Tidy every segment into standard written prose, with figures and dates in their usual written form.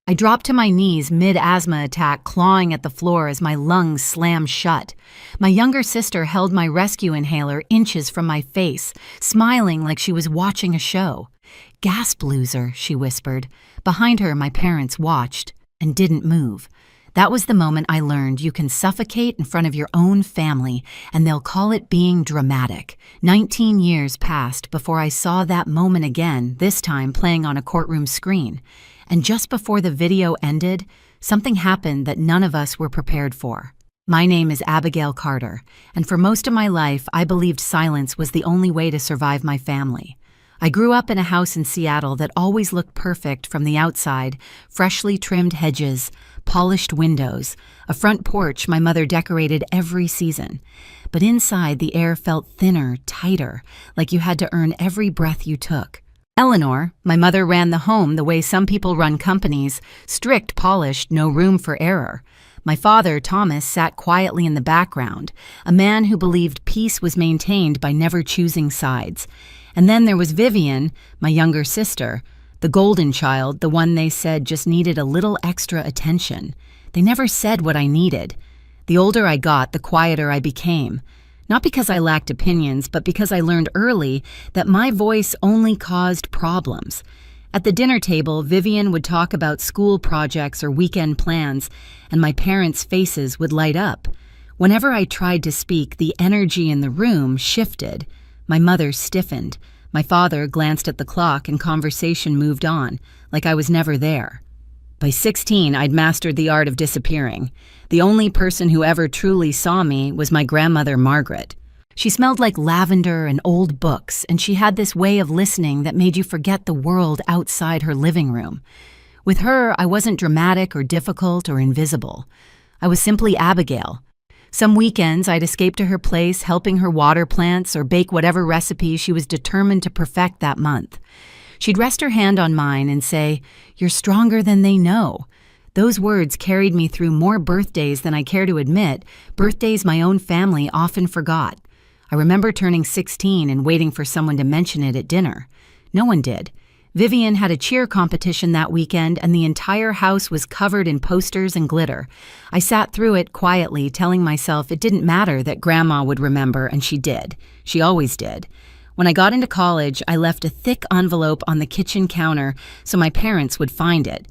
I dropped to my knees mid-asthma attack, clawing at the floor as my lungs slammed shut. My younger sister held my rescue inhaler inches from my face, smiling like she was watching a show. "Gasp, loser," she whispered. Behind her, my parents watched and didn't move. That was the moment I learned you can suffocate in front of your own family, and they'll call it being dramatic. 19 years passed before I saw that moment again, this time playing on a courtroom screen. And just before the video ended, something happened that none of us were prepared for. My name is Abigail Carter, and for most of my life, I believed silence was the only way to survive my family. I grew up in a house in Seattle that always looked perfect from the outside: freshly trimmed hedges, polished windows, a front porch my mother decorated every season. But inside, the air felt thinner, tighter, like you had to earn every breath you took. Eleanor, my mother, ran the home the way some people run companies: strict, polished, no room for error. My father, Thomas, sat quietly in the background, a man who believed peace was maintained by never choosing sides. And then there was Vivian, my younger sister, the golden child, the one they said just needed a little extra attention. They never said what I needed. The older I got, the quieter I became. Not because I lacked opinions, but because I learned early that my voice only caused problems. At the dinner table, Vivian would talk about school projects or weekend plans, and my parents' faces would light up. Whenever I tried to speak, the energy in the room shifted. My mother stiffened. My father glanced at the clock and conversation moved on, like I was never there. By 16, I'd mastered the art of disappearing. The only person who ever truly saw me was my grandmother, Margaret. She smelled like lavender and old books, and she had this way of listening that made you forget the world outside her living room. With her, I wasn't dramatic or difficult or invisible. I was simply Abigail. Some weekends, I'd escape to her place, helping her water plants or bake whatever recipe she was determined to perfect that month. She'd rest her hand on mine and say, "You're stronger than they know." Those words carried me through more birthdays than I care to admit, birthdays my own family often forgot. I remember turning 16 and waiting for someone to mention it at dinner. No one did. Vivian had a cheer competition that weekend, and the entire house was covered in posters and glitter. I sat through it quietly, telling myself it didn't matter that Grandma would remember, and she did. She always did. When I got into college, I left a thick envelope on the kitchen counter so my parents would find it.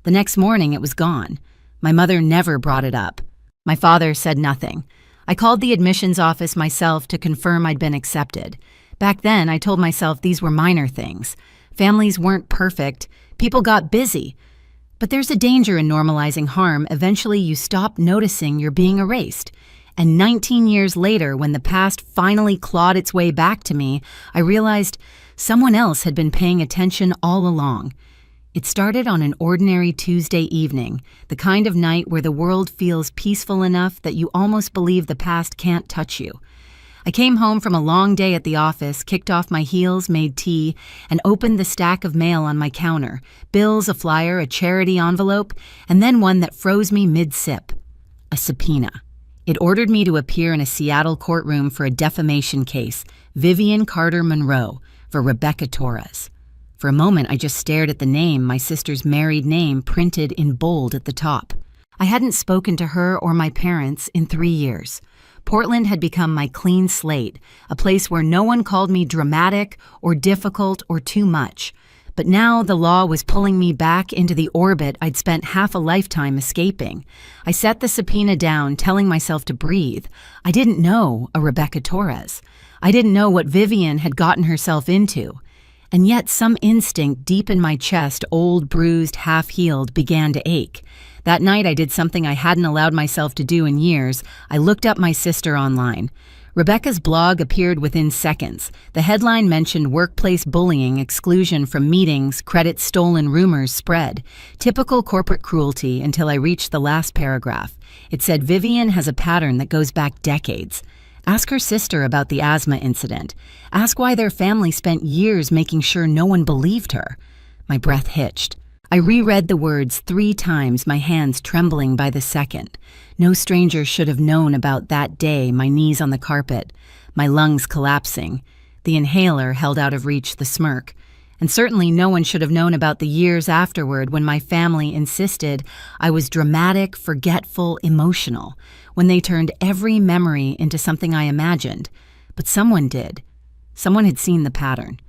The next morning, it was gone. My mother never brought it up. My father said nothing. I called the admissions office myself to confirm I'd been accepted. Back then, I told myself these were minor things. Families weren't perfect. People got busy. But there's a danger in normalizing harm. Eventually, you stop noticing you're being erased. And 19 years later, when the past finally clawed its way back to me, I realized someone else had been paying attention all along. It started on an ordinary Tuesday evening, the kind of night where the world feels peaceful enough that you almost believe the past can't touch you. I came home from a long day at the office, kicked off my heels, made tea, and opened the stack of mail on my counter: bills, a flyer, a charity envelope, and then one that froze me mid-sip. A subpoena. It ordered me to appear in a Seattle courtroom for a defamation case, Vivian Carter Monroe, for Rebecca Torres. For a moment, I just stared at the name, my sister's married name, printed in bold at the top. I hadn't spoken to her or my parents in 3 years. Portland had become my clean slate, a place where no one called me dramatic or difficult or too much. But now the law was pulling me back into the orbit I'd spent half a lifetime escaping. I set the subpoena down, telling myself to breathe. I didn't know a Rebecca Torres. I didn't know what Vivian had gotten herself into. And yet some instinct deep in my chest, old, bruised, half-healed, began to ache. That night I did something I hadn't allowed myself to do in years. I looked up my sister online. Rebecca's blog appeared within seconds. The headline mentioned workplace bullying, exclusion from meetings, credit stolen, rumors spread. Typical corporate cruelty until I reached the last paragraph. It said Vivian has a pattern that goes back decades. Ask her sister about the asthma incident. Ask why their family spent years making sure no one believed her. My breath hitched. I reread the words 3 times, my hands trembling by the second. No stranger should have known about that day, my knees on the carpet, my lungs collapsing, the inhaler held out of reach, the smirk. And certainly no one should have known about the years afterward when my family insisted I was dramatic, forgetful, emotional, when they turned every memory into something I imagined. But someone did. Someone had seen the pattern.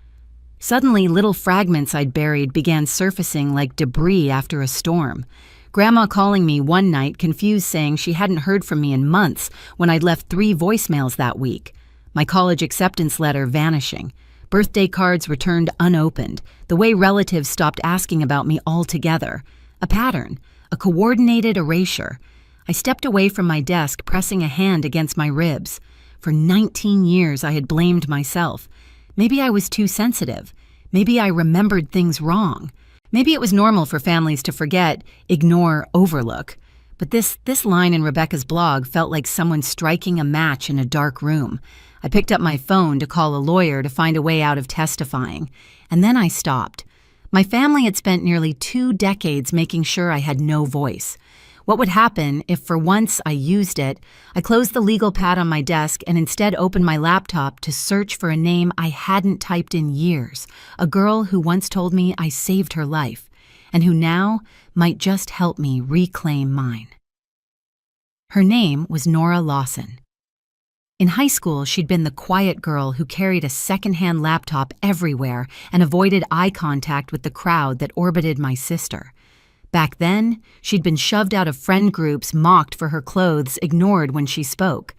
Suddenly, little fragments I'd buried began surfacing like debris after a storm. Grandma calling me one night, confused, saying she hadn't heard from me in months when I'd left 3 voicemails that week. My college acceptance letter vanishing. Birthday cards returned unopened. The way relatives stopped asking about me altogether. A pattern. A coordinated erasure. I stepped away from my desk, pressing a hand against my ribs. For 19 years, I had blamed myself. Maybe I was too sensitive. Maybe I remembered things wrong. Maybe it was normal for families to forget, ignore, overlook. But this line in Rebecca's blog felt like someone striking a match in a dark room. I picked up my phone to call a lawyer to find a way out of testifying. And then I stopped. My family had spent nearly 2 decades making sure I had no voice. What would happen if for once I used it? I closed the legal pad on my desk and instead opened my laptop to search for a name I hadn't typed in years, a girl who once told me I saved her life, and who now might just help me reclaim mine. Her name was Nora Lawson. In high school, she'd been the quiet girl who carried a secondhand laptop everywhere and avoided eye contact with the crowd that orbited my sister. Back then, she'd been shoved out of friend groups, mocked for her clothes, ignored when she spoke.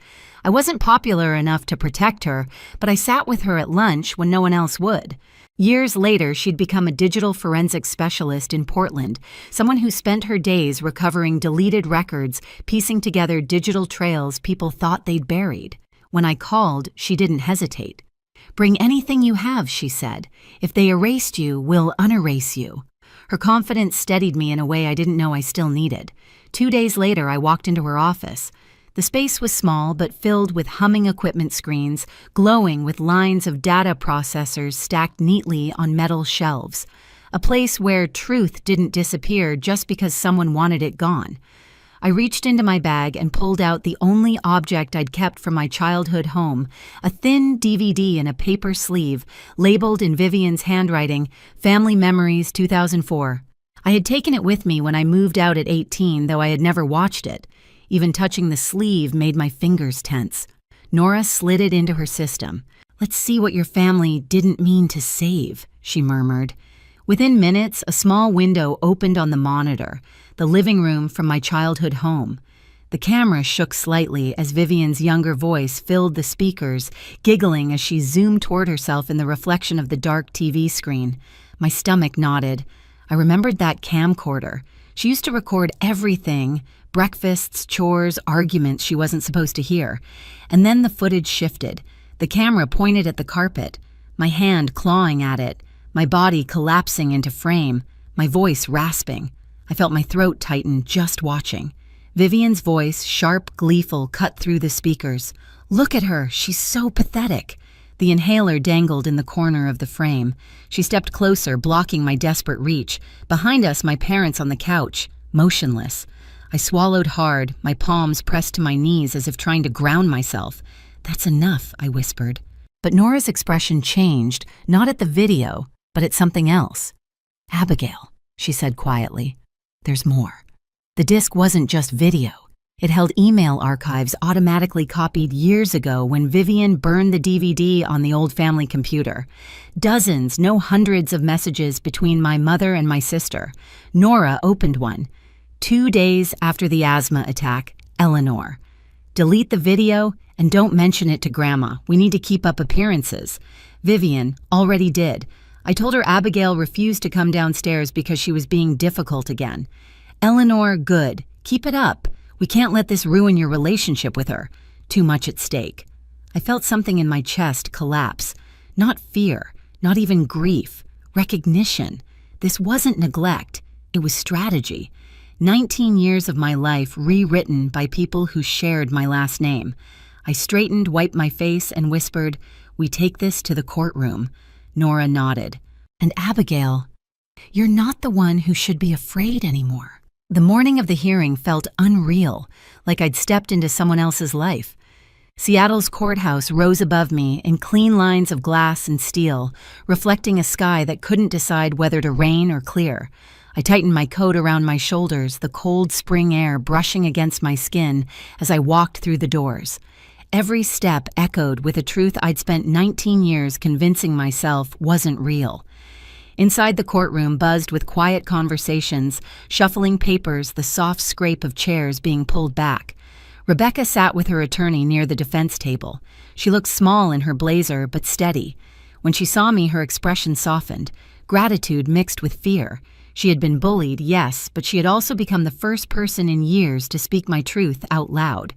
I wasn't popular enough to protect her, but I sat with her at lunch when no one else would. Years later, she'd become a digital forensics specialist in Portland, someone who spent her days recovering deleted records, piecing together digital trails people thought they'd buried. When I called, she didn't hesitate. "Bring anything you have," she said. "If they erased you, we'll unerase you." Her confidence steadied me in a way I didn't know I still needed. 2 days later, I walked into her office. The space was small but filled with humming equipment screens, glowing with lines of data processors stacked neatly on metal shelves. A place where truth didn't disappear just because someone wanted it gone. I reached into my bag and pulled out the only object I'd kept from my childhood home, a thin DVD in a paper sleeve, labeled in Vivian's handwriting, Family Memories 2004. I had taken it with me when I moved out at 18, though I had never watched it. Even touching the sleeve made my fingers tense. Nora slid it into her system. "Let's see what your family didn't mean to save," she murmured. Within minutes, a small window opened on the monitor, the living room from my childhood home. The camera shook slightly as Vivian's younger voice filled the speakers, giggling as she zoomed toward herself in the reflection of the dark TV screen. My stomach knotted. I remembered that camcorder. She used to record everything, breakfasts, chores, arguments she wasn't supposed to hear. And then the footage shifted. The camera pointed at the carpet, my hand clawing at it, my body collapsing into frame, my voice rasping. I felt my throat tighten just watching. Vivian's voice, sharp, gleeful, cut through the speakers. "Look at her, she's so pathetic." The inhaler dangled in the corner of the frame. She stepped closer, blocking my desperate reach. Behind us, my parents on the couch, motionless. I swallowed hard, my palms pressed to my knees as if trying to ground myself. "That's enough," I whispered. But Nora's expression changed, not at the video, but at something else. "Abigail," she said quietly, "there's more." The disc wasn't just video. It held email archives automatically copied years ago when Vivian burned the DVD on the old family computer. Dozens, no hundreds of messages between my mother and my sister. Nora opened one. 2 days after the asthma attack, Eleanor. "Delete the video and don't mention it to Grandma. We need to keep up appearances." Vivian already did. I told her Abigail refused to come downstairs because she was being difficult again. "Eleanor, good. Keep it up. We can't let this ruin your relationship with her. Too much at stake." I felt something in my chest collapse. Not fear, not even grief. Recognition. This wasn't neglect. It was strategy. 19 years of my life rewritten by people who shared my last name. I straightened, wiped my face, and whispered, "We take this to the courtroom." Nora nodded. "And Abigail, you're not the one who should be afraid anymore." The morning of the hearing felt unreal, like I'd stepped into someone else's life. Seattle's courthouse rose above me in clean lines of glass and steel, reflecting a sky that couldn't decide whether to rain or clear. I tightened my coat around my shoulders, the cold spring air brushing against my skin as I walked through the doors. Every step echoed with a truth I'd spent 19 years convincing myself wasn't real. Inside the courtroom buzzed with quiet conversations, shuffling papers, the soft scrape of chairs being pulled back. Rebecca sat with her attorney near the defense table. She looked small in her blazer, but steady. When she saw me, her expression softened, gratitude mixed with fear. She had been bullied, yes, but she had also become the first person in years to speak my truth out loud.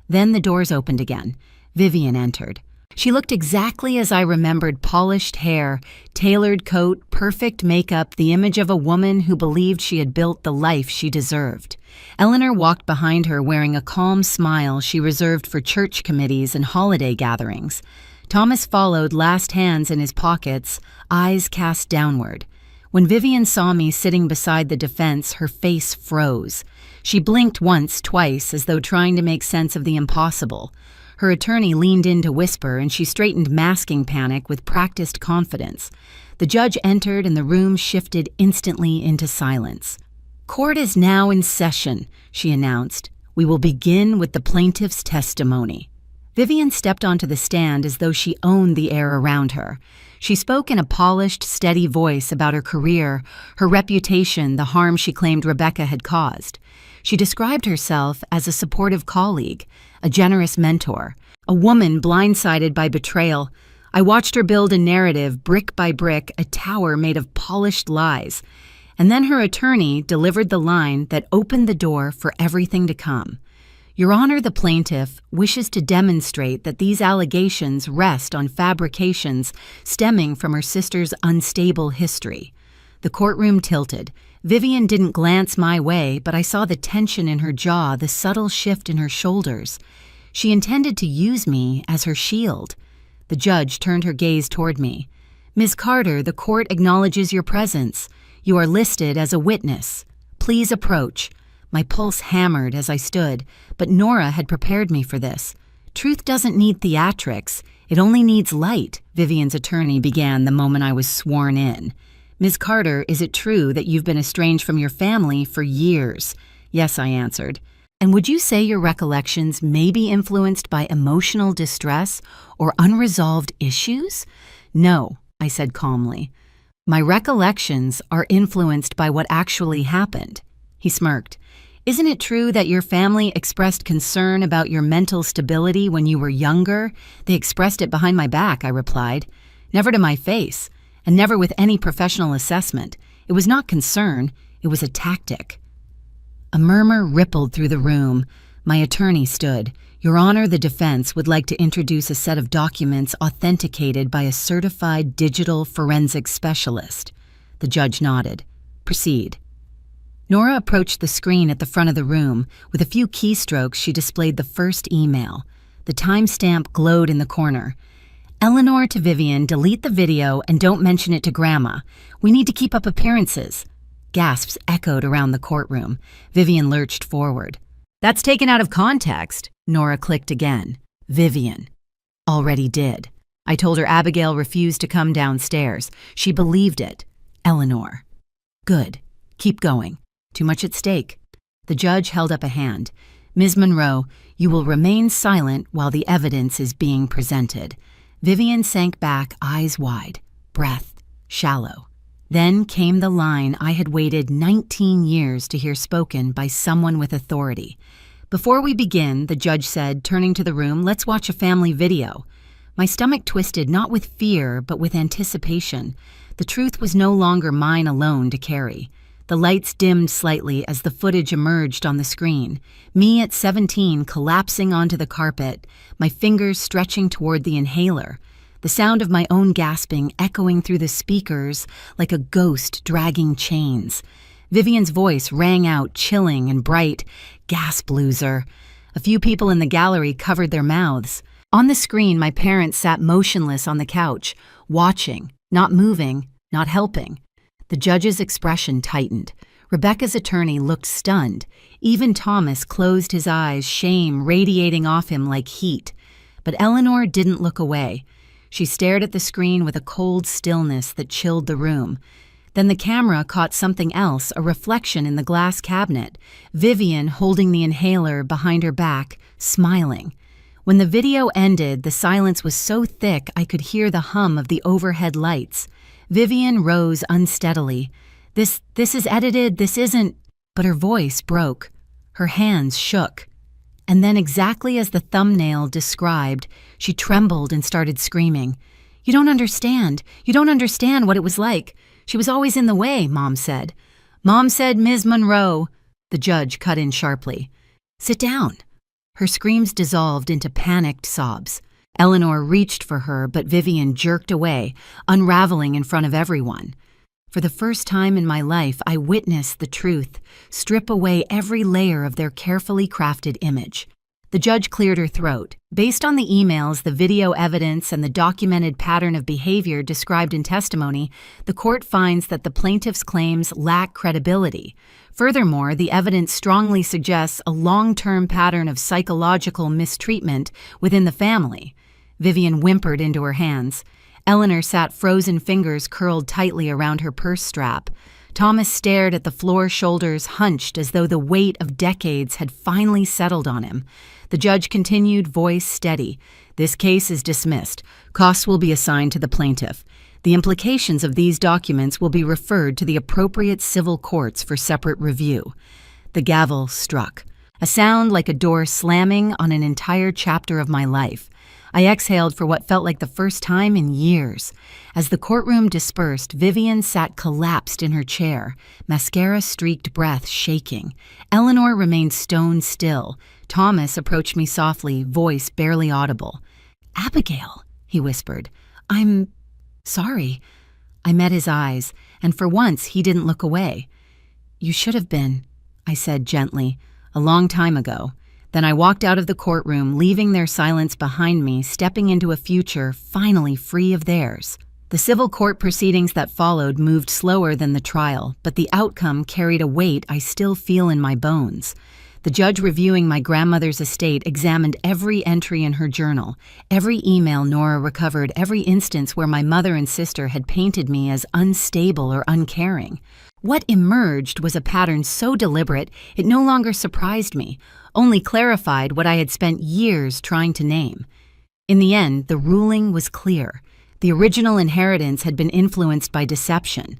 Then the doors opened again. Vivian entered. She looked exactly as I remembered: polished hair, tailored coat, perfect makeup, the image of a woman who believed she had built the life she deserved. Eleanor walked behind her wearing a calm smile she reserved for church committees and holiday gatherings. Thomas followed, last hands in his pockets, eyes cast downward. When Vivian saw me sitting beside the defense, her face froze. She blinked once, twice, as though trying to make sense of the impossible. Her attorney leaned in to whisper, and she straightened masking panic with practiced confidence. The judge entered, and the room shifted instantly into silence. "Court is now in session," she announced. "We will begin with the plaintiff's testimony." Vivian stepped onto the stand as though she owned the air around her. She spoke in a polished, steady voice about her career, her reputation, the harm she claimed Rebecca had caused. She described herself as a supportive colleague, a generous mentor, a woman blindsided by betrayal. I watched her build a narrative, brick by brick, a tower made of polished lies. And then her attorney delivered the line that opened the door for everything to come. "Your Honor, the plaintiff wishes to demonstrate that these allegations rest on fabrications stemming from her sister's unstable history." The courtroom tilted. Vivian didn't glance my way, but I saw the tension in her jaw, the subtle shift in her shoulders. She intended to use me as her shield. The judge turned her gaze toward me. "Ms. Carter, the court acknowledges your presence. You are listed as a witness. Please approach." My pulse hammered as I stood, but Nora had prepared me for this. "Truth doesn't need theatrics. It only needs light," Vivian's attorney began the moment I was sworn in. "Ms. Carter, is it true that you've been estranged from your family for years?" "Yes," I answered. "And would you say your recollections may be influenced by emotional distress or unresolved issues?" "No," I said calmly. "My recollections are influenced by what actually happened." He smirked. "Isn't it true that your family expressed concern about your mental stability when you were younger?" "They expressed it behind my back," I replied. "Never to my face, and never with any professional assessment. It was not concern, it was a tactic." A murmur rippled through the room. My attorney stood. "Your Honor, the defense would like to introduce a set of documents authenticated by a certified digital forensic specialist." The judge nodded. "Proceed." Nora approached the screen at the front of the room. With a few keystrokes, she displayed the first email. The timestamp glowed in the corner. "Eleanor to Vivian, delete the video and don't mention it to Grandma. We need to keep up appearances." Gasps echoed around the courtroom. Vivian lurched forward. "That's taken out of context." Nora clicked again. "Vivian." "Already did." I told her Abigail refused to come downstairs. She believed it. "Eleanor." "Good. Keep going. Too much at stake." The judge held up a hand. "Ms. Monroe, you will remain silent while the evidence is being presented." Vivian sank back, eyes wide, breath shallow. Then came the line I had waited 19 years to hear spoken by someone with authority. "Before we begin," the judge said, turning to the room, "let's watch a family video." My stomach twisted, not with fear, but with anticipation. The truth was no longer mine alone to carry. The lights dimmed slightly as the footage emerged on the screen. Me at 17 collapsing onto the carpet, my fingers stretching toward the inhaler. The sound of my own gasping echoing through the speakers like a ghost dragging chains. Vivian's voice rang out, chilling and bright. "Gasp, loser." A few people in the gallery covered their mouths. On the screen, my parents sat motionless on the couch, watching, not moving, not helping. The judge's expression tightened. Rebecca's attorney looked stunned. Even Thomas closed his eyes, shame radiating off him like heat. But Eleanor didn't look away. She stared at the screen with a cold stillness that chilled the room. Then the camera caught something else, a reflection in the glass cabinet. Vivian holding the inhaler behind her back, smiling. When the video ended, the silence was so thick I could hear the hum of the overhead lights. Vivian rose unsteadily. This is edited, this isn't... But her voice broke. Her hands shook. And then, exactly as the thumbnail described, she trembled and started screaming. You don't understand what it was like. She was always in the way, Mom said. Mom said Ms. Monroe. The judge cut in sharply. Sit down. Her screams dissolved into panicked sobs. Eleanor reached for her, but Vivian jerked away, unraveling in front of everyone. For the first time in my life, I witnessed the truth strip away every layer of their carefully crafted image. The judge cleared her throat. Based on the emails, the video evidence, and the documented pattern of behavior described in testimony, the court finds that the plaintiff's claims lack credibility. Furthermore, the evidence strongly suggests a long-term pattern of psychological mistreatment within the family. Vivian whimpered into her hands. Eleanor sat frozen fingers curled tightly around her purse strap. Thomas stared at the floor, shoulders hunched as though the weight of decades had finally settled on him. The judge continued, voice steady. This case is dismissed. Costs will be assigned to the plaintiff. The implications of these documents will be referred to the appropriate civil courts for separate review. The gavel struck. A sound like a door slamming on an entire chapter of my life. I exhaled for what felt like the first time in years. As the courtroom dispersed, Vivian sat collapsed in her chair, mascara-streaked breath shaking. Eleanor remained stone still. Thomas approached me softly, voice barely audible. "Abigail," he whispered. "I'm sorry." I met his eyes, and for once he didn't look away. "You should have been," I said gently, "a long time ago." Then I walked out of the courtroom, leaving their silence behind me, stepping into a future finally free of theirs. The civil court proceedings that followed moved slower than the trial, but the outcome carried a weight I still feel in my bones. The judge reviewing my grandmother's estate examined every entry in her journal, every email Nora recovered, every instance where my mother and sister had painted me as unstable or uncaring. What emerged was a pattern so deliberate it no longer surprised me, only clarified what I had spent years trying to name. In the end, the ruling was clear. The original inheritance had been influenced by deception.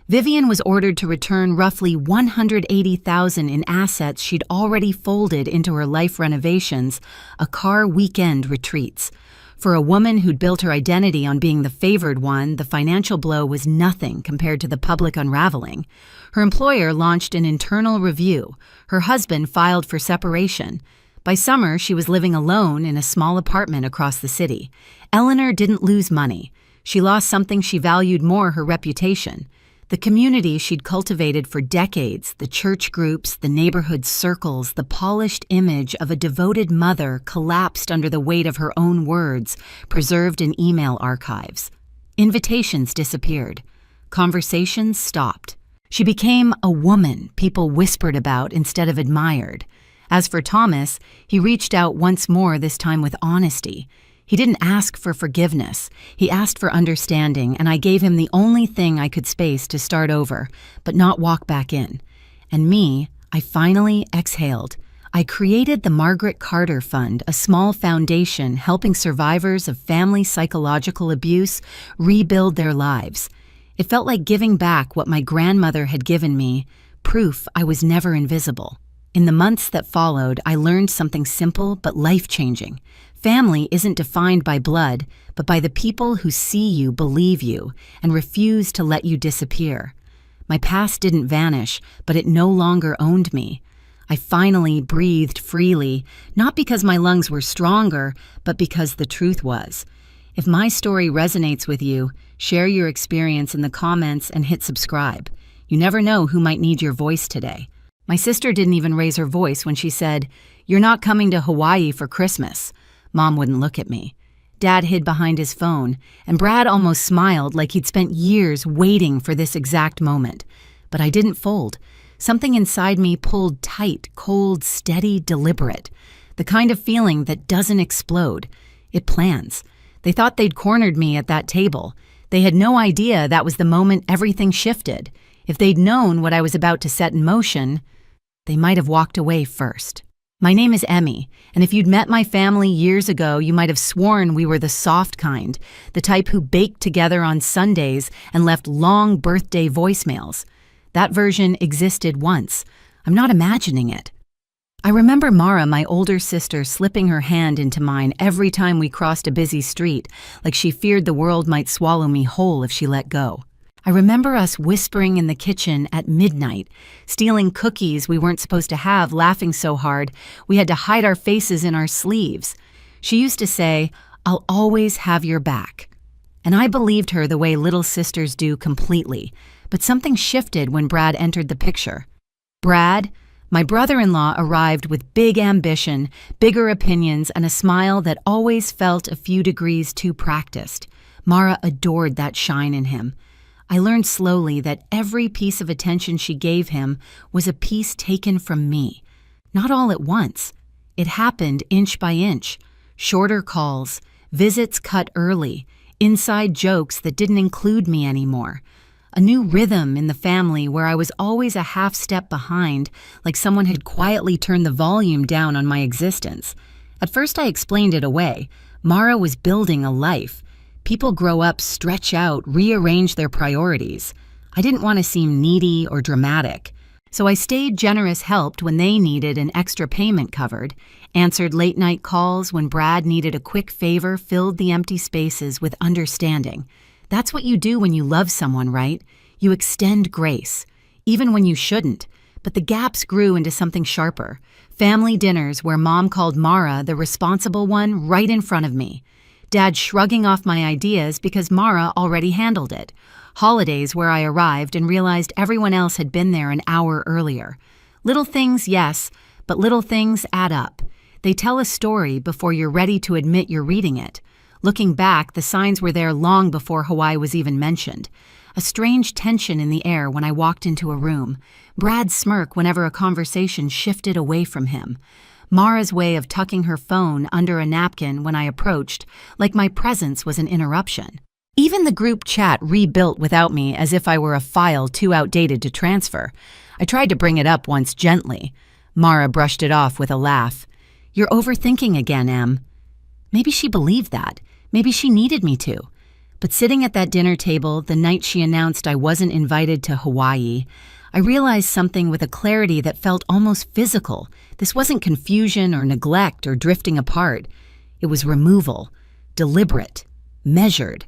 Vivian was ordered to return roughly $180,000 in assets she'd already folded into her life renovations, a car weekend retreats. For a woman who'd built her identity on being the favored one, the financial blow was nothing compared to the public unraveling. Her employer launched an internal review. Her husband filed for separation. By summer, she was living alone in a small apartment across the city. Eleanor didn't lose money. She lost something she valued more, her reputation. The community she'd cultivated for decades, the church groups, the neighborhood circles, the polished image of a devoted mother collapsed under the weight of her own words, preserved in email archives. Invitations disappeared. Conversations stopped. She became a woman people whispered about instead of admired. As for Thomas, he reached out once more, this time with honesty. He didn't ask for forgiveness. He asked for understanding, and I gave him the only thing I could space to start over, but not walk back in. And me, I finally exhaled. I created the Margaret Carter Fund, a small foundation helping survivors of family psychological abuse rebuild their lives. It felt like giving back what my grandmother had given me, proof I was never invisible. In the months that followed, I learned something simple but life-changing. Family isn't defined by blood, but by the people who see you, believe you, and refuse to let you disappear. My past didn't vanish, but it no longer owned me. I finally breathed freely, not because my lungs were stronger, but because the truth was. If my story resonates with you, share your experience in the comments and hit subscribe. You never know who might need your voice today. My sister didn't even raise her voice when she said, "You're not coming to Hawaii for Christmas." Mom wouldn't look at me. Dad hid behind his phone, and Brad almost smiled like he'd spent years waiting for this exact moment. But I didn't fold. Something inside me pulled tight, cold, steady, deliberate. The kind of feeling that doesn't explode. It plans. They thought they'd cornered me at that table. They had no idea that was the moment everything shifted. If they'd known what I was about to set in motion, they might have walked away first. My name is Emmy, and if you'd met my family years ago, you might have sworn we were the soft kind, the type who baked together on Sundays and left long birthday voicemails. That version existed once. I'm not imagining it. I remember Mara, my older sister, slipping her hand into mine every time we crossed a busy street, like she feared the world might swallow me whole if she let go. I remember us whispering in the kitchen at midnight, stealing cookies we weren't supposed to have, laughing so hard we had to hide our faces in our sleeves. She used to say, "I'll always have your back." And I believed her the way little sisters do completely, but something shifted when Brad entered the picture. Brad, my brother-in-law, arrived with big ambition, bigger opinions, and a smile that always felt a few degrees too practiced. Mara adored that shine in him. I learned slowly that every piece of attention she gave him was a piece taken from me. Not all at once. It happened inch by inch. Shorter calls, visits cut early, inside jokes that didn't include me anymore. A new rhythm in the family where I was always a half step behind, like someone had quietly turned the volume down on my existence. At first I explained it away. Mara was building a life. People grow up, stretch out, rearrange their priorities. I didn't want to seem needy or dramatic. So I stayed generous, helped when they needed an extra payment covered, answered late-night calls when Brad needed a quick favor, filled the empty spaces with understanding. That's what you do when you love someone, right? You extend grace, even when you shouldn't. But the gaps grew into something sharper. Family dinners where Mom called Mara the responsible one right in front of me. Dad shrugging off my ideas because Mara already handled it. Holidays where I arrived and realized everyone else had been there an hour earlier. Little things, yes, but little things add up. They tell a story before you're ready to admit you're reading it. Looking back, the signs were there long before Hawaii was even mentioned. A strange tension in the air when I walked into a room. Brad's smirk whenever a conversation shifted away from him. Mara's way of tucking her phone under a napkin when I approached, like my presence was an interruption. Even the group chat rebuilt without me as if I were a file too outdated to transfer. I tried to bring it up once gently. Mara brushed it off with a laugh. "You're overthinking again, Em." Maybe she believed that. Maybe she needed me to. But sitting at that dinner table the night she announced I wasn't invited to Hawaii, I realized something with a clarity that felt almost physical. This wasn't confusion or neglect or drifting apart. It was removal, deliberate, measured,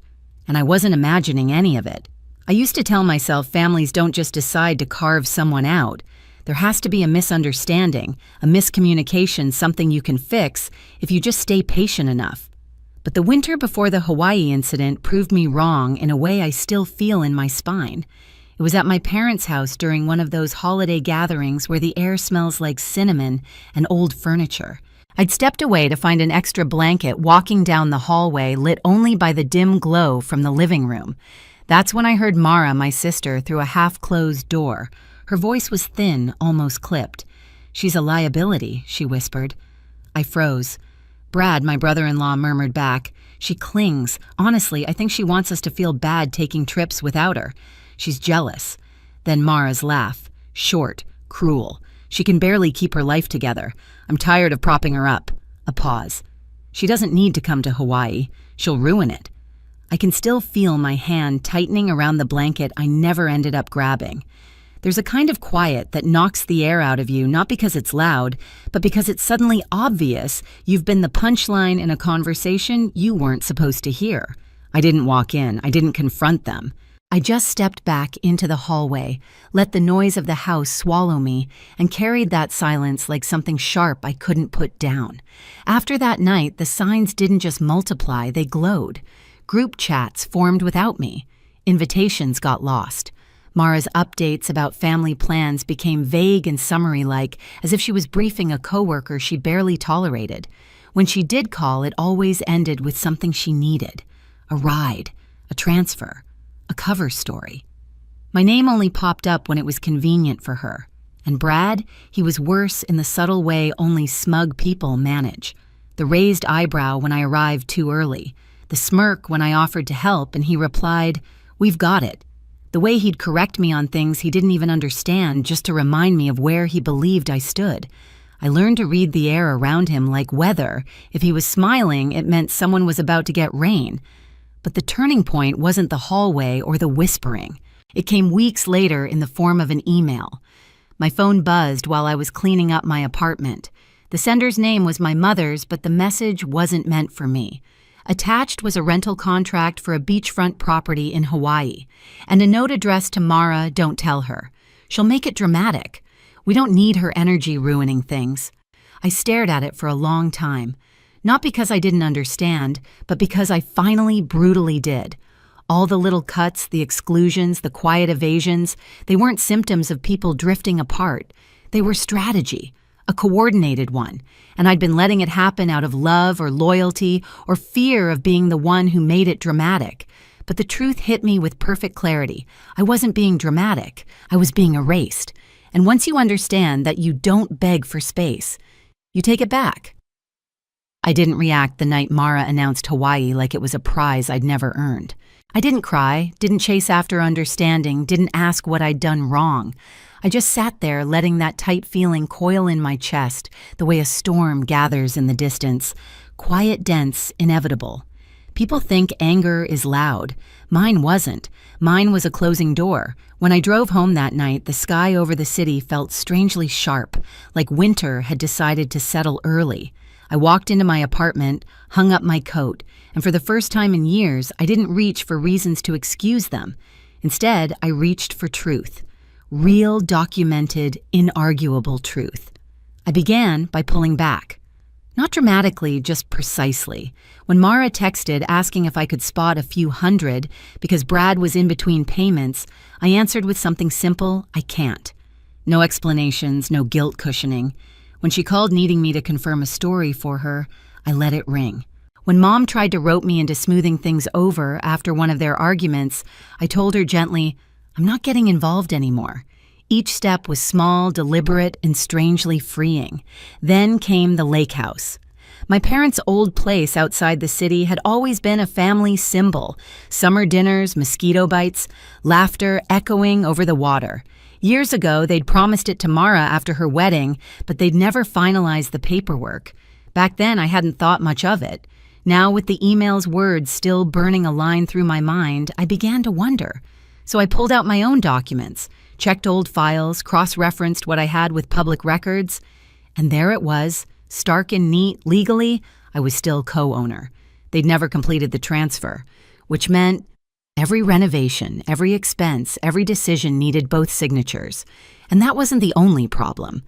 and I wasn't imagining any of it. I used to tell myself families don't just decide to carve someone out. There has to be a misunderstanding, a miscommunication, something you can fix if you just stay patient enough. But the winter before the Hawaii incident proved me wrong in a way I still feel in my spine. It was at my parents' house during one of those holiday gatherings where the air smells like cinnamon and old furniture. I'd stepped away to find an extra blanket walking down the hallway lit only by the dim glow from the living room. That's when I heard Mara, my sister, through a half-closed door. Her voice was thin, almost clipped. "She's a liability," she whispered. I froze. Brad, my brother-in-law, murmured back. "She clings. Honestly, I think she wants us to feel bad taking trips without her. She's jealous." Then Mara's laugh. Short, cruel. "She can barely keep her life together. I'm tired of propping her up." A pause. "She doesn't need to come to Hawaii. She'll ruin it." I can still feel my hand tightening around the blanket I never ended up grabbing. There's a kind of quiet that knocks the air out of you, not because it's loud, but because it's suddenly obvious you've been the punchline in a conversation you weren't supposed to hear. I didn't walk in. I didn't confront them. I just stepped back into the hallway, let the noise of the house swallow me, and carried that silence like something sharp I couldn't put down. After that night, the signs didn't just multiply, they glowed. Group chats formed without me. Invitations got lost. Mara's updates about family plans became vague and summary-like, as if she was briefing a coworker she barely tolerated. When she did call, it always ended with something she needed. A ride, a transfer, a cover story. My name only popped up when it was convenient for her. And Brad, he was worse in the subtle way only smug people manage. The raised eyebrow when I arrived too early, the smirk when I offered to help and he replied, "We've got it." The way he'd correct me on things he didn't even understand just to remind me of where he believed I stood. I learned to read the air around him like weather. If he was smiling, it meant someone was about to get rain. But the turning point wasn't the hallway or the whispering. It came weeks later in the form of an email. My phone buzzed while I was cleaning up my apartment. The sender's name was my mother's, but the message wasn't meant for me. Attached was a rental contract for a beachfront property in Hawaii, and a note addressed to Mara, "Don't tell her. She'll make it dramatic. We don't need her energy ruining things." I stared at it for a long time, not because I didn't understand, but because I finally brutally did. All the little cuts, the exclusions, the quiet evasions, they weren't symptoms of people drifting apart. They were strategy, a coordinated one, and I'd been letting it happen out of love or loyalty or fear of being the one who made it dramatic. But the truth hit me with perfect clarity. I wasn't being dramatic. I was being erased. And once you understand that you don't beg for space, you take it back. I didn't react the night Mara announced Hawaii like it was a prize I'd never earned. I didn't cry, didn't chase after understanding, didn't ask what I'd done wrong. I just sat there letting that tight feeling coil in my chest the way a storm gathers in the distance. Quiet, dense, inevitable. People think anger is loud. Mine wasn't. Mine was a closing door. When I drove home that night, the sky over the city felt strangely sharp, like winter had decided to settle early. I walked into my apartment, hung up my coat, and for the first time in years, I didn't reach for reasons to excuse them. Instead, I reached for truth. Real, documented, inarguable truth. I began by pulling back. Not dramatically, just precisely. When Mara texted asking if I could spot a few hundred because Brad was in between payments, I answered with something simple: I can't. No explanations, no guilt cushioning. When she called needing me to confirm a story for her, I let it ring. When Mom tried to rope me into smoothing things over after one of their arguments, I told her gently, "I'm not getting involved anymore." Each step was small, deliberate, and strangely freeing. Then came the lake house. My parents' old place outside the city had always been a family symbol. Summer dinners, mosquito bites, laughter echoing over the water. Years ago, they'd promised it to Mara after her wedding, but they'd never finalized the paperwork. Back then, I hadn't thought much of it. Now, with the email's words still burning a line through my mind, I began to wonder. So I pulled out my own documents, checked old files, cross-referenced what I had with public records, and there it was, stark and neat. Legally, I was still co-owner. They'd never completed the transfer, which meant every renovation, every expense, every decision needed both signatures. And that wasn't the only problem.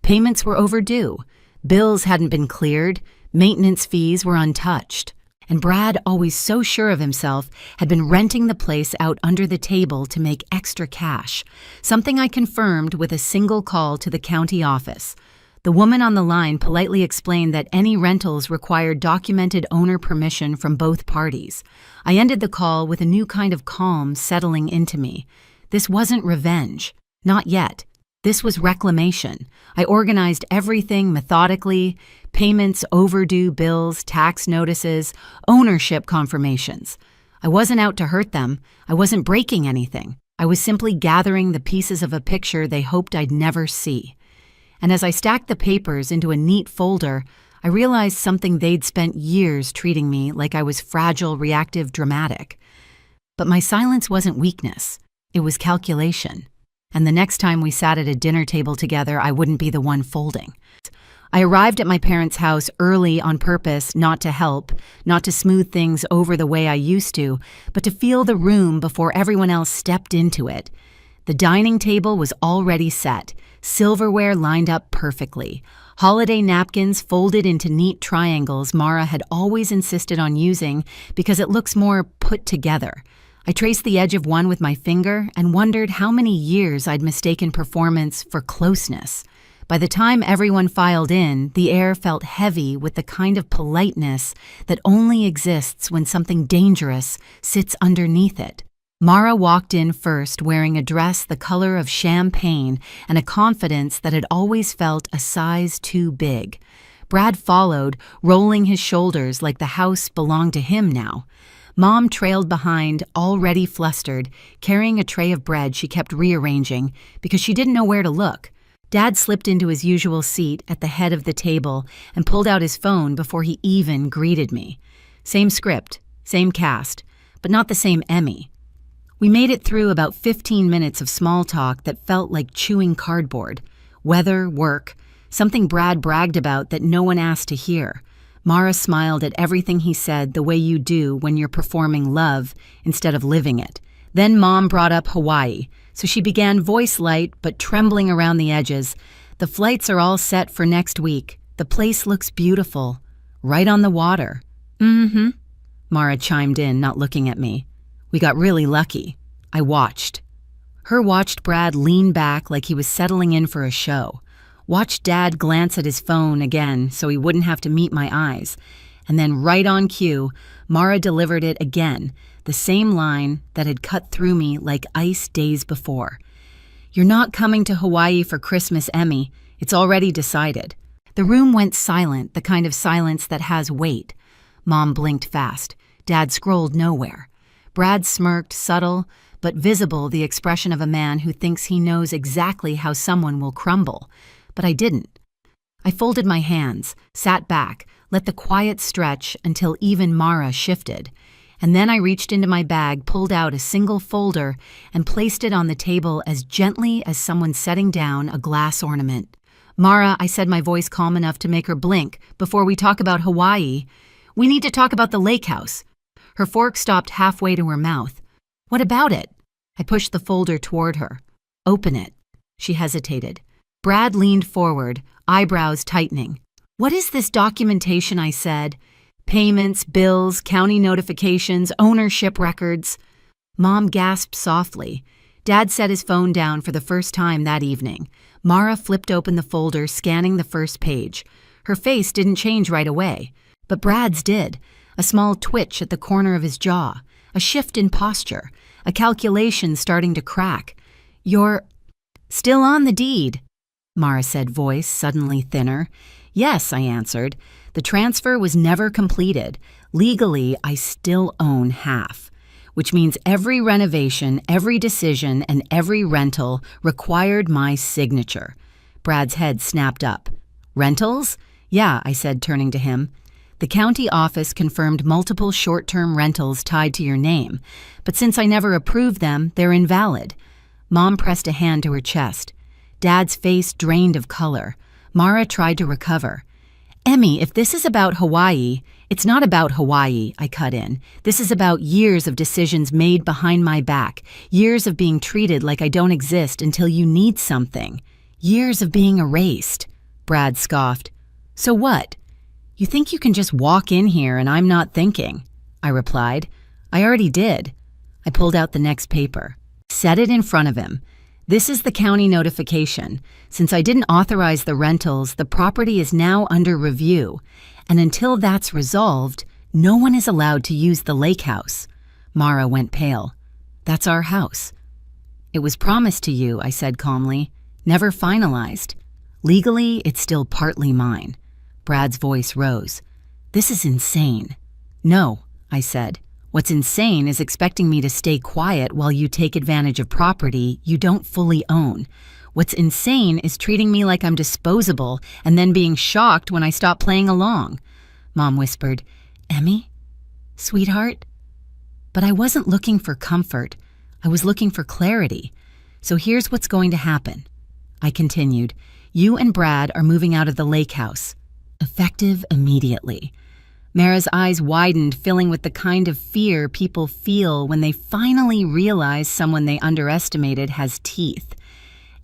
Payments were overdue. Bills hadn't been cleared. Maintenance fees were untouched. And Brad, always so sure of himself, had been renting the place out under the table to make extra cash, something I confirmed with a single call to the county office. The woman on the line politely explained that any rentals required documented owner permission from both parties. I ended the call with a new kind of calm settling into me. This wasn't revenge. Not yet. This was reclamation. I organized everything methodically: payments, overdue bills, tax notices, ownership confirmations. I wasn't out to hurt them. I wasn't breaking anything. I was simply gathering the pieces of a picture they hoped I'd never see. And as I stacked the papers into a neat folder, I realized something they'd spent years treating me like I was fragile, reactive, dramatic. But my silence wasn't weakness. It was calculation. And the next time we sat at a dinner table together, I wouldn't be the one folding. I arrived at my parents' house early on purpose, not to help, not to smooth things over the way I used to, but to feel the room before everyone else stepped into it. The dining table was already set, silverware lined up perfectly, holiday napkins folded into neat triangles Mara had always insisted on using because it looks more put together. I traced the edge of one with my finger and wondered how many years I'd mistaken performance for closeness. By the time everyone filed in, the air felt heavy with the kind of politeness that only exists when something dangerous sits underneath it. Mara walked in first wearing a dress the color of champagne and a confidence that had always felt a size too big. Brad followed, rolling his shoulders like the house belonged to him now. Mom trailed behind, already flustered, carrying a tray of bread she kept rearranging because she didn't know where to look. Dad slipped into his usual seat at the head of the table and pulled out his phone before he even greeted me. Same script, same cast, but not the same Emmy. We made it through about 15 minutes of small talk that felt like chewing cardboard. Weather, work, something Brad bragged about that no one asked to hear. Mara smiled at everything he said the way you do when you're performing love instead of living it. Then Mom brought up Hawaii, so she began voice light but trembling around the edges. The flights are all set for next week. The place looks beautiful. Right on the water. Mm-hmm. Mara chimed in, not looking at me. We got really lucky. I watched. Her watched Brad lean back like he was settling in for a show. Watched Dad glance at his phone again so he wouldn't have to meet my eyes. And then right on cue, Mara delivered it again, the same line that had cut through me like ice days before. You're not coming to Hawaii for Christmas, Emmy. It's already decided. The room went silent, the kind of silence that has weight. Mom blinked fast. Dad scrolled nowhere. Brad smirked, subtle, but visible, the expression of a man who thinks he knows exactly how someone will crumble. But I didn't. I folded my hands, sat back, let the quiet stretch until even Mara shifted. And then I reached into my bag, pulled out a single folder, and placed it on the table as gently as someone setting down a glass ornament. Mara, I said, my voice calm enough to make her blink, before we talk about Hawaii, we need to talk about the lake house. Her fork stopped halfway to her mouth. What about it? I pushed the folder toward her. Open it. She hesitated. Brad leaned forward, eyebrows tightening. What is this documentation? I said. Payments, bills, county notifications, ownership records. Mom gasped softly. Dad set his phone down for the first time that evening. Mara flipped open the folder, scanning the first page. Her face didn't change right away, but Brad's did. A small twitch at the corner of his jaw, a shift in posture, a calculation starting to crack. You're still on the deed, Mara said, voice suddenly thinner. Yes, I answered. The transfer was never completed. Legally, I still own half, which means every renovation, every decision, and every rental required my signature. Brad's head snapped up. Rentals? Yeah, I said, turning to him. The county office confirmed multiple short-term rentals tied to your name, but since I never approved them, they're invalid. Mom pressed a hand to her chest. Dad's face drained of color. Mara tried to recover. Emmy, if this is about Hawaii, it's not about Hawaii, I cut in. This is about years of decisions made behind my back, years of being treated like I don't exist until you need something, years of being erased. Brad scoffed. So what? You think you can just walk in here and I'm not thinking? I replied. I already did. I pulled out the next paper. Set it in front of him. This is the county notification. Since I didn't authorize the rentals, the property is now under review. And until that's resolved, no one is allowed to use the lake house. Mara went pale. That's our house. It was promised to you, I said calmly. Never finalized. Legally, it's still partly mine. Brad's voice rose. This is insane. No, I said. What's insane is expecting me to stay quiet while you take advantage of property you don't fully own. What's insane is treating me like I'm disposable and then being shocked when I stop playing along. Mom whispered, Emmy? Sweetheart? But I wasn't looking for comfort. I was looking for clarity. So here's what's going to happen. I continued. You and Brad are moving out of the lake house. Effective immediately. Mara's eyes widened, filling with the kind of fear people feel when they finally realize someone they underestimated has teeth.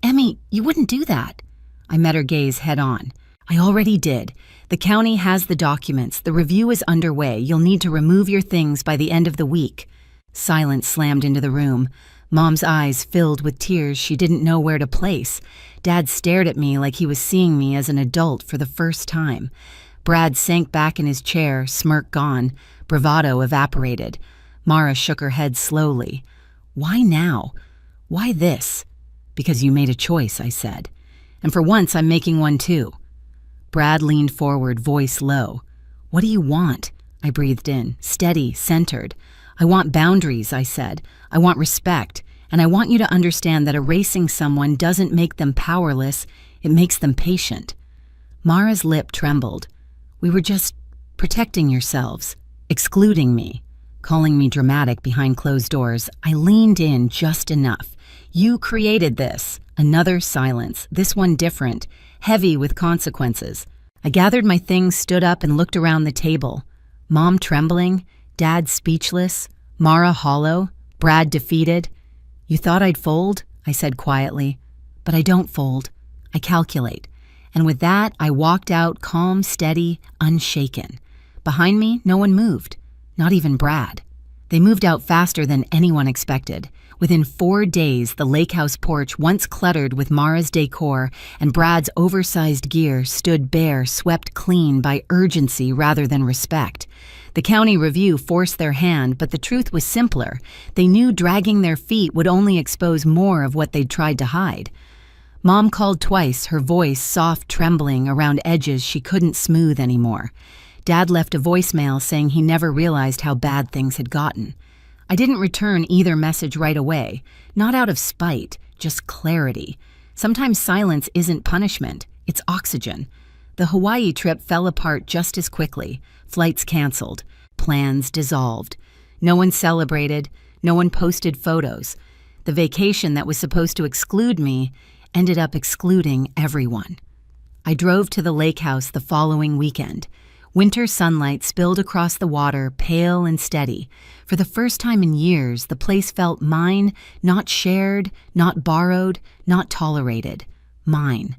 Emmy, you wouldn't do that. I met her gaze head on. I already did. The county has the documents. The review is underway. You'll need to remove your things by the end of the week. Silence slammed into the room. Mom's eyes filled with tears she didn't know where to place. Dad stared at me like he was seeing me as an adult for the first time. Brad sank back in his chair, smirk gone. Bravado evaporated. Mara shook her head slowly. Why now? Why this? Because you made a choice, I said. And for once, I'm making one too. Brad leaned forward, voice low. What do you want? I breathed in, steady, centered. I want boundaries, I said. I want respect. And I want you to understand that erasing someone doesn't make them powerless, it makes them patient. Mara's lip trembled. We were just protecting yourselves, excluding me, calling me dramatic behind closed doors. I leaned in just enough. You created this. Another silence, this one different, heavy with consequences. I gathered my things, stood up, and looked around the table. Mom trembling, Dad speechless, Mara hollow, Brad defeated. You thought I'd fold? I said quietly. But I don't fold. I calculate. And with that, I walked out calm, steady, unshaken. Behind me, no one moved. Not even Brad. They moved out faster than anyone expected. Within 4 days, the lake house porch, once cluttered with Mara's decor and Brad's oversized gear, stood bare, swept clean by urgency rather than respect. The county review forced their hand, but the truth was simpler. They knew dragging their feet would only expose more of what they'd tried to hide. Mom called twice, her voice soft trembling around edges she couldn't smooth anymore. Dad left a voicemail saying he never realized how bad things had gotten. I didn't return either message right away, not out of spite, just clarity. Sometimes silence isn't punishment, it's oxygen. The Hawaii trip fell apart just as quickly. Flights canceled, plans dissolved. No one celebrated, no one posted photos. The vacation that was supposed to exclude me ended up excluding everyone. I drove to the lake house the following weekend. Winter sunlight spilled across the water, pale and steady. For the first time in years, the place felt mine, not shared, not borrowed, not tolerated. Mine.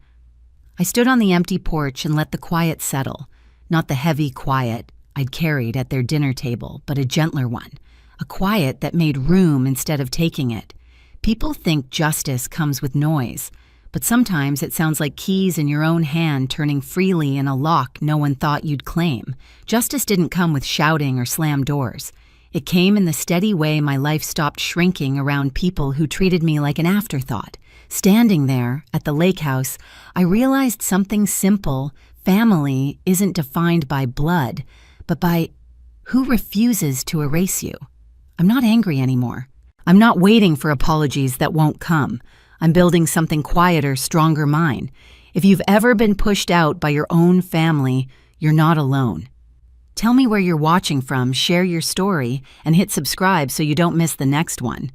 I stood on the empty porch and let the quiet settle. Not the heavy quiet I'd carried at their dinner table, but a gentler one. A quiet that made room instead of taking it. People think justice comes with noise, but sometimes it sounds like keys in your own hand turning freely in a lock no one thought you'd claim. Justice didn't come with shouting or slammed doors. It came in the steady way my life stopped shrinking around people who treated me like an afterthought. Standing there at the lake house, I realized something simple. Family isn't defined by blood, but by who refuses to erase you. I'm not angry anymore. I'm not waiting for apologies that won't come. I'm building something quieter, stronger mine. If you've ever been pushed out by your own family, you're not alone. Tell me where you're watching from, share your story, and hit subscribe so you don't miss the next one.